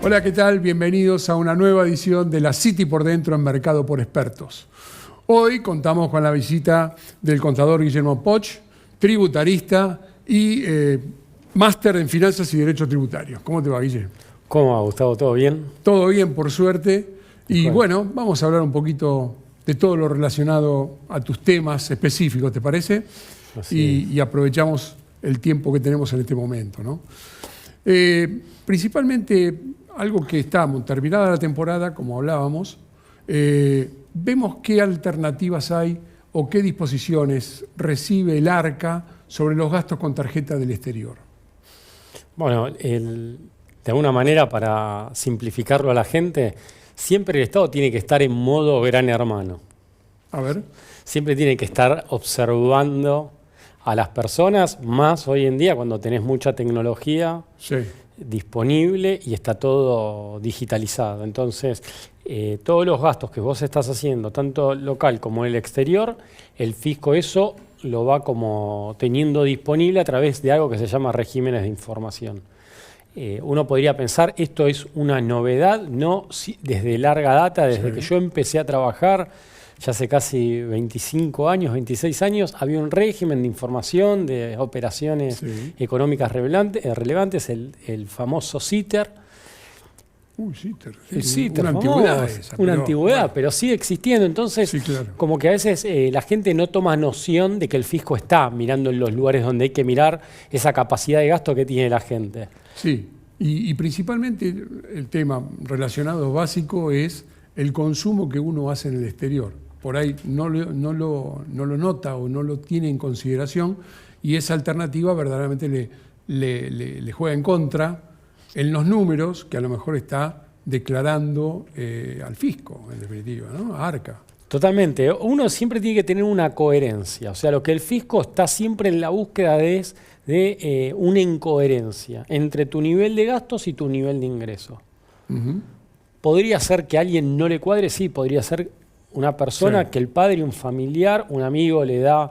Hola, ¿qué tal? Bienvenidos a una nueva edición de la City por Dentro en Mercado por Expertos. Hoy contamos con la visita del contador Guillermo Poch, tributarista y máster en Finanzas y Derecho Tributario. ¿Cómo te va, Guille? ¿Cómo va, Gustavo? ¿Todo bien? Todo bien, por suerte. Y bueno, vamos a hablar un poquito de todo lo relacionado a tus temas específicos, ¿te parece? Y aprovechamos el tiempo que tenemos en este momento, ¿no? Principalmente, algo que estamos, terminada la temporada, como hablábamos, vemos qué alternativas hay o qué disposiciones recibe el ARCA sobre los gastos con tarjeta del exterior. Bueno, de alguna manera, para simplificarlo a la gente, siempre el Estado tiene que estar en modo gran hermano. A ver. Siempre tiene que estar observando a las personas, más hoy en día cuando tenés mucha tecnología disponible y está todo digitalizado. Entonces, todos los gastos que vos estás haciendo, tanto local como en el exterior, el fisco eso lo va como teniendo disponible a través de algo que se llama regímenes de información. Uno podría pensar, esto es una novedad, no, desde larga data, desde que yo empecé a trabajar, ya hace casi 25 años, 26 años, había un régimen de información de operaciones económicas relevantes, el famoso CITER. CITER. El CITER, una antigüedad esa, una antigüedad, pero sigue existiendo. Entonces, como que a veces la gente no toma noción de que el fisco está mirando en los lugares donde hay que mirar esa capacidad de gasto que tiene la gente. Sí, y principalmente el tema relacionado básico es el consumo que uno hace en el exterior. Por ahí no lo nota o no lo tiene en consideración y esa alternativa verdaderamente le juega en contra en los números que a lo mejor está declarando al fisco, en definitiva, ¿no? A ARCA. Totalmente. Uno siempre tiene que tener una coherencia. O sea, lo que el fisco está siempre en la búsqueda es de una incoherencia entre tu nivel de gastos y tu nivel de ingresos. ¿Podría ser que a alguien no le cuadre? Sí, podría ser una persona que el padre, un familiar, un amigo le da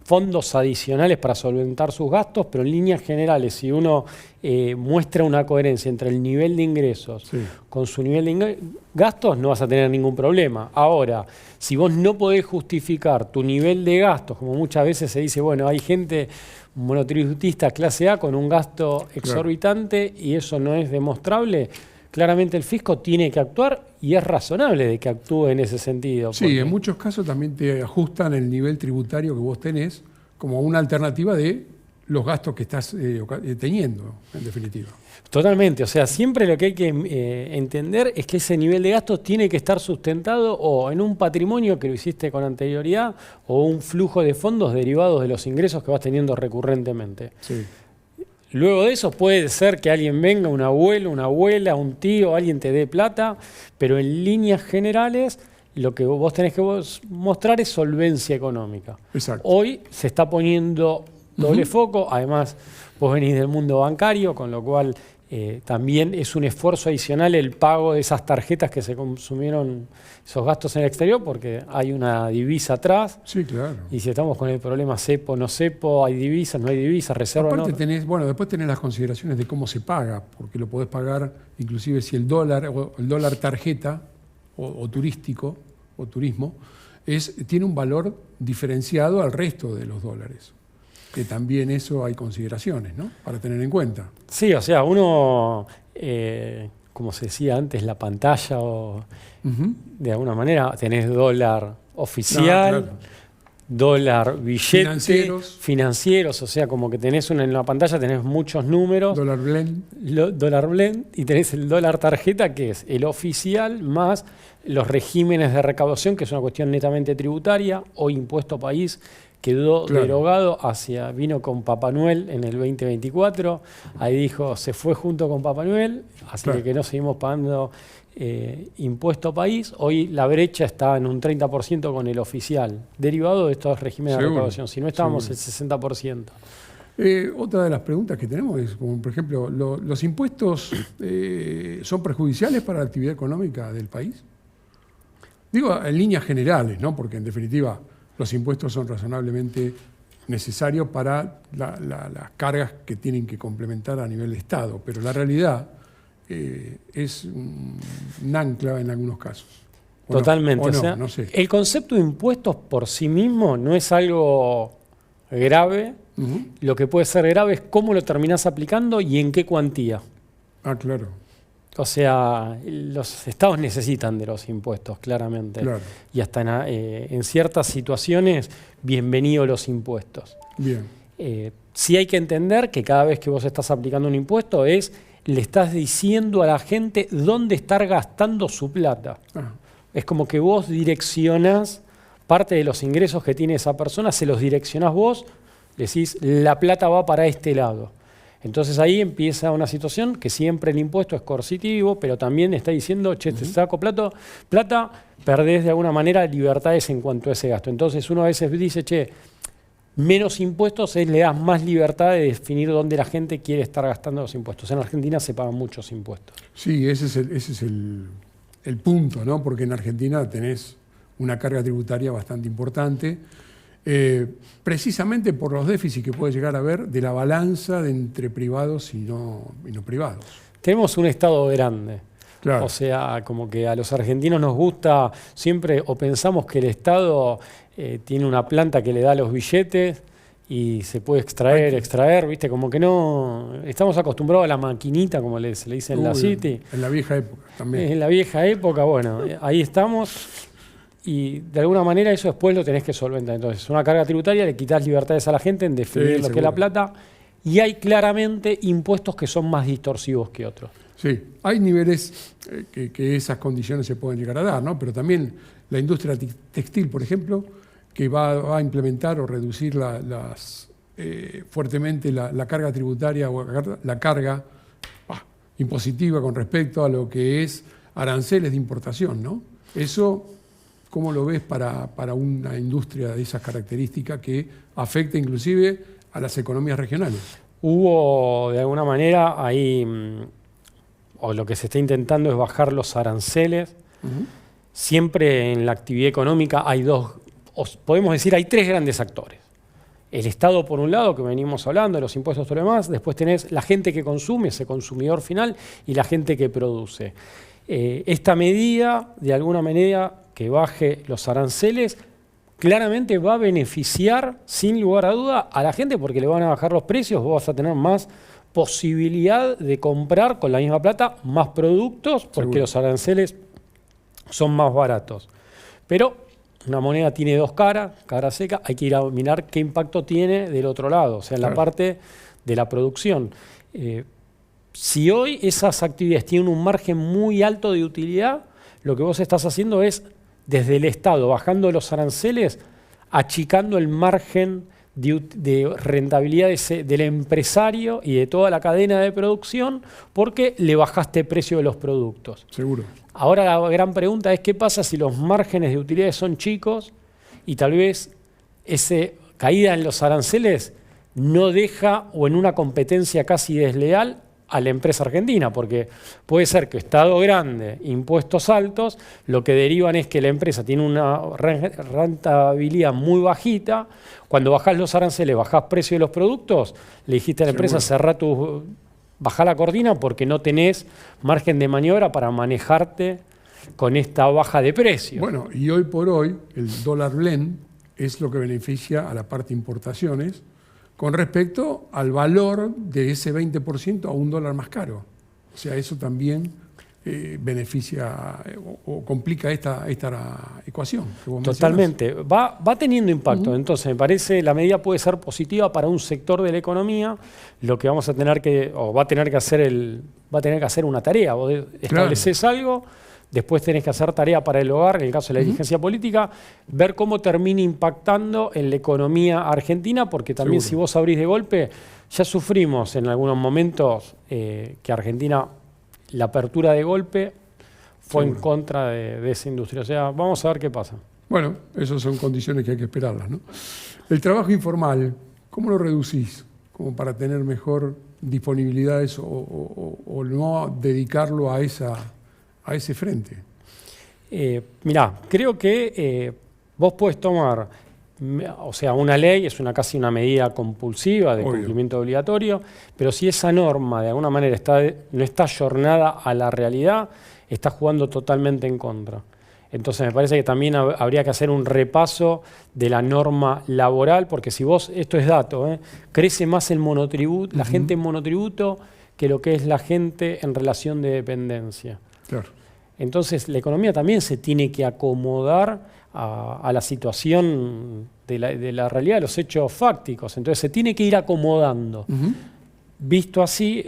fondos adicionales para solventar sus gastos, pero en líneas generales, si uno muestra una coherencia entre el nivel de ingresos con su nivel de gastos, no vas a tener ningún problema. Ahora, si vos no podés justificar tu nivel de gastos, como muchas veces se dice, bueno, hay gente monotributista clase A con un gasto exorbitante y eso no es demostrable, claramente el fisco tiene que actuar y es razonable de que actúe en ese sentido. Sí, en muchos casos también te ajustan el nivel tributario que vos tenés como una alternativa de los gastos que estás teniendo, en definitiva. Totalmente, o sea, siempre lo que hay que entender es que ese nivel de gastos tiene que estar sustentado o en un patrimonio que lo hiciste con anterioridad o un flujo de fondos derivados de los ingresos que vas teniendo recurrentemente. Luego de eso puede ser que alguien venga, un abuelo, una abuela, un tío, alguien te dé plata, pero en líneas generales lo que vos tenés que mostrar es solvencia económica. Hoy se está poniendo doble foco, además vos venís del mundo bancario, con lo cual también es un esfuerzo adicional el pago de esas tarjetas que se consumieron, esos gastos en el exterior, porque hay una divisa atrás. Sí, claro. Y si estamos con el problema cepo, no cepo, hay divisas, no hay divisas, reserva aparte no. Después tenés las consideraciones de cómo se paga, porque lo podés pagar inclusive si el dólar tarjeta o turístico o turismo tiene un valor diferenciado al resto de los dólares. Que también eso hay consideraciones, ¿no? Para tener en cuenta. Sí, o sea, uno, como se decía antes, la pantalla o de alguna manera tenés dólar oficial, dólar billete, financieros, o sea, como que tenés en la pantalla tenés muchos números. Dólar blend. Y tenés el dólar tarjeta, que es el oficial, más los regímenes de recaudación, que es una cuestión netamente tributaria, o impuesto país, quedó derogado, vino con Papá Noel en el 2024, ahí dijo, se fue junto con Papá Noel, así que no seguimos pagando impuesto país. Hoy la brecha está en un 30% con el oficial, derivado de estos regímenes de recaudación, si no estábamos el 60%. Otra de las preguntas que tenemos es, como por ejemplo, ¿los impuestos son perjudiciales para la actividad económica del país? Digo, en líneas generales, ¿no? Porque en definitiva los impuestos son razonablemente necesario para las cargas que tienen que complementar a nivel de Estado, pero la realidad es un ancla en algunos casos. Totalmente. No, o sea, no sé. El concepto de impuestos por sí mismo no es algo grave. Lo que puede ser grave es cómo lo terminás aplicando y en qué cuantía. Ah, claro. O sea, los estados necesitan de los impuestos, claramente. Claro. Y hasta en ciertas situaciones, bienvenidos los impuestos. Bien. Sí hay que entender que cada vez que vos estás aplicando un impuesto le estás diciendo a la gente dónde estar gastando su plata. Ah. Es como que vos direccionás parte de los ingresos que tiene esa persona, se los direccionás vos, decís, la plata va para este lado. Entonces ahí empieza una situación que siempre el impuesto es coercitivo, pero también está diciendo, che, te saco plata, perdés de alguna manera libertades en cuanto a ese gasto. Entonces uno a veces dice, che, menos impuestos le das más libertad de definir dónde la gente quiere estar gastando los impuestos. En Argentina se pagan muchos impuestos. Sí, ese es el punto, ¿no? Porque en Argentina tenés una carga tributaria bastante importante, precisamente por los déficits que puede llegar a haber de la balanza entre privados y no privados. Tenemos un Estado grande. Claro. O sea, como que a los argentinos nos gusta siempre, o pensamos que el Estado tiene una planta que le da los billetes y se puede extraer, ¿viste? Como que no... Estamos acostumbrados a la maquinita, como se le dice en la City. En la vieja época también. En la vieja época, bueno, ahí estamos. Y de alguna manera eso después lo tenés que solventar. Entonces, una carga tributaria, le quitas libertades a la gente en definir lo que es la plata. Y hay claramente impuestos que son más distorsivos que otros. Sí, hay niveles que esas condiciones se pueden llegar a dar, ¿no? Pero también la industria textil, por ejemplo, que va a implementar o reducir fuertemente la carga tributaria o la carga impositiva con respecto a lo que es aranceles de importación, ¿no? Eso, ¿cómo lo ves para una industria de esas características que afecta inclusive a las economías regionales? Hubo, de alguna manera, ahí, o lo que se está intentando es bajar los aranceles. Siempre en la actividad económica hay podemos decir, hay tres grandes actores. El Estado, por un lado, que venimos hablando, de los impuestos y todo lo demás. Después tenés la gente que consume, ese consumidor final, y la gente que produce. Esta medida, de alguna manera, que baje los aranceles, claramente va a beneficiar, sin lugar a duda, a la gente porque le van a bajar los precios, vos vas a tener más posibilidad de comprar con la misma plata más productos porque Seguro. Los aranceles son más baratos. Pero una moneda tiene dos caras, cara seca, hay que ir a mirar qué impacto tiene del otro lado, o sea, en la parte de la producción. Si hoy esas actividades tienen un margen muy alto de utilidad, lo que vos estás haciendo es, desde el Estado, bajando los aranceles, achicando el margen de rentabilidad del empresario y de toda la cadena de producción porque le bajaste el precio de los productos. Seguro. Ahora la gran pregunta es qué pasa si los márgenes de utilidades son chicos y tal vez esa caída en los aranceles no deja, o en una competencia casi desleal, a la empresa argentina, porque puede ser que Estado grande, impuestos altos, lo que derivan es que la empresa tiene una rentabilidad muy bajita. Cuando bajás los aranceles, bajás precio de los productos, le dijiste a la empresa, bajá la cortina porque no tenés margen de maniobra para manejarte con esta baja de precio. Bueno, y hoy por hoy el dólar blend es lo que beneficia a la parte importaciones con respecto al valor de ese 20% a un dólar más caro. O sea, eso también beneficia o complica esta ecuación que vos Totalmente. Va teniendo impacto. Entonces, me parece la medida puede ser positiva para un sector de la economía. Lo que vamos a tener que, o va a tener que hacer una tarea. Vos establecés algo, después tenés que hacer tarea para el hogar, en el caso de la dirigencia política, ver cómo termina impactando en la economía argentina, porque también si vos abrís de golpe, ya sufrimos en algunos momentos que Argentina, la apertura de golpe fue en contra de esa industria. O sea, vamos a ver qué pasa. Bueno, esas son condiciones que hay que esperarlas, ¿no? El trabajo informal, ¿cómo lo reducís? Como para tener mejor disponibilidades o no dedicarlo a ese frente. Mirá, creo que vos podés tomar o sea, una ley es casi una medida compulsiva de cumplimiento obligatorio, pero si esa norma de alguna manera no está ayornada a la realidad, está jugando totalmente en contra. Entonces me parece que también habría que hacer un repaso de la norma laboral, porque si vos, esto es dato, crece más el monotributo, la gente en monotributo que lo que es la gente en relación de dependencia. Claro. Entonces la economía también se tiene que acomodar a la situación de la realidad, de los hechos fácticos. Entonces se tiene que ir acomodando. Visto así,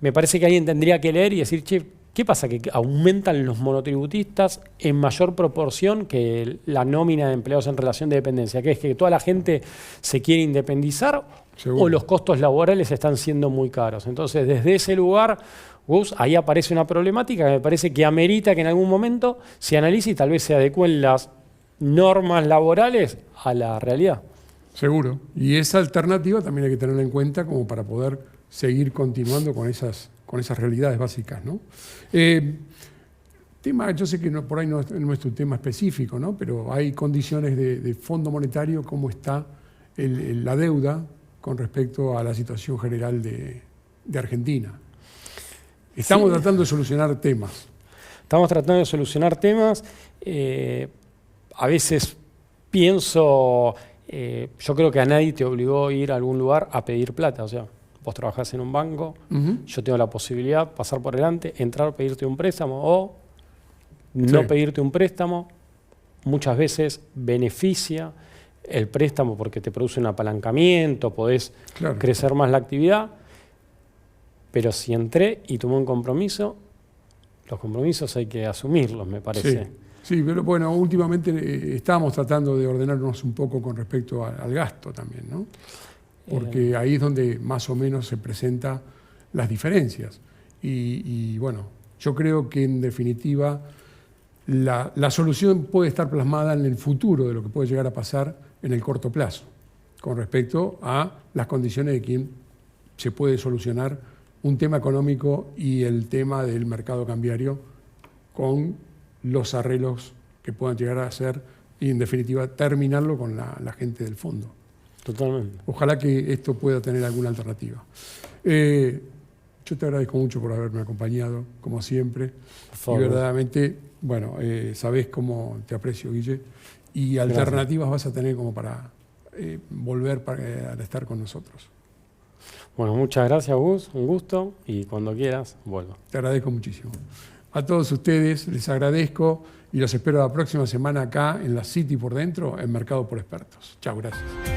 me parece que alguien tendría que leer y decir, che, ¿qué pasa? Que aumentan los monotributistas en mayor proporción que la nómina de empleados en relación de dependencia. ¿Qué es que toda la gente se quiere independizar? ¿Seguro? ¿O los costos laborales están siendo muy caros? Entonces, desde ese lugar, ahí aparece una problemática que me parece que amerita que en algún momento se analice y tal vez se adecúen las normas laborales a la realidad. Seguro. Y esa alternativa también hay que tenerla en cuenta como para poder seguir continuando con esas realidades básicas, ¿no? Yo sé que por ahí no es tu tema específico, ¿no? Pero hay condiciones de Fondo Monetario, cómo está la deuda con respecto a la situación general de Argentina. Estamos tratando de solucionar temas. Estamos tratando de solucionar temas. A veces pienso, yo creo que a nadie te obligó a ir a algún lugar a pedir plata, o sea, vos trabajás en un banco, yo tengo la posibilidad de pasar por delante, entrar, pedirte un préstamo o no pedirte un préstamo. Muchas veces beneficia el préstamo porque te produce un apalancamiento, podés crecer más la actividad. Pero si entré y tomé un compromiso, los compromisos hay que asumirlos, me parece. Sí, pero bueno, últimamente estábamos tratando de ordenarnos un poco con respecto al gasto también, ¿no? Porque ahí es donde más o menos se presentan las diferencias. Y bueno, yo creo que en definitiva la solución puede estar plasmada en el futuro de lo que puede llegar a pasar en el corto plazo, con respecto a las condiciones de quién se puede solucionar un tema económico y el tema del mercado cambiario con los arreglos que puedan llegar a hacer y en definitiva terminarlo con la gente del fondo. Totalmente. Ojalá que esto pueda tener alguna alternativa. Yo te agradezco mucho por haberme acompañado, como siempre. Y verdaderamente, bueno, sabés cómo te aprecio, Guille, y alternativas vas a tener como para volver a estar con nosotros. Bueno, muchas gracias, Gus, un gusto, y cuando quieras, vuelvo. Te agradezco muchísimo. A todos ustedes les agradezco y los espero la próxima semana acá en la City por Dentro, en Mercado por Expertos. Chao, gracias.